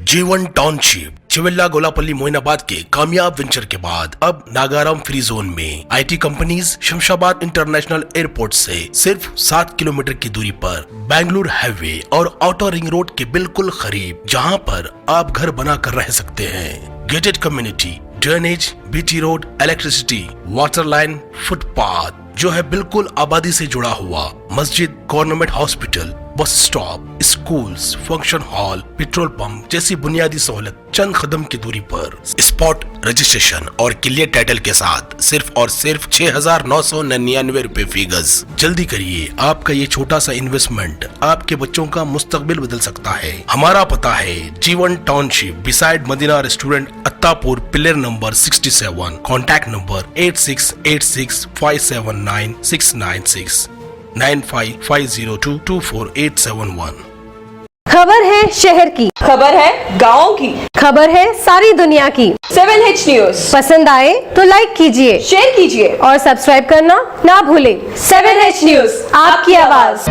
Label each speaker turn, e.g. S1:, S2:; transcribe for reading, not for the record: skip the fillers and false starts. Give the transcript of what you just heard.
S1: G1 township चिविल्ला Golapalli Moinabad के कामयाब venture के बाद अब नागाराम फ्री जोन में IT companies Shamshabad international airport से सिर्फ 7 किलोमीटर की दूरी पर बेंगलुरु हाईवे और आउटर रिंग रोड के बिल्कुल करीब, जहां पर आप घर बना कर रह सकते हैं। Gated community, drainage, BT road, electricity, water line, footpath जो है बिल्कुल आबादी से जुड़ा हुआ, मस्जिद, government hospital, bus stop, schools, function hall, petrol pump जैसी बुनियादी सहूलत चंद कदम की दूरी पर। स्पॉट रजिस्ट्रेशन और क्लियर टाइटल के साथ सिर्फ और सिर्फ 6,999 रुपए फी गज। जल्दी करिए, आपका ये छोटा सा इन्वेस्टमेंट आपके बच्चों का मुस्तकबिल बदल सकता है। हमारा पता है G1 township beside Madina restaurant, Attapur, pillar number 67। Contact number 8686579696 9550224871।
S2: खबर है शहर की,
S3: खबर है गाँव की,
S2: खबर है सारी दुनिया की।
S3: 7H न्यूज़
S2: पसंद आए तो लाइक कीजिए,
S3: शेयर कीजिए
S2: और सब्सक्राइब करना ना भूलें।
S3: 7H न्यूज़,
S2: आपकी आवाज।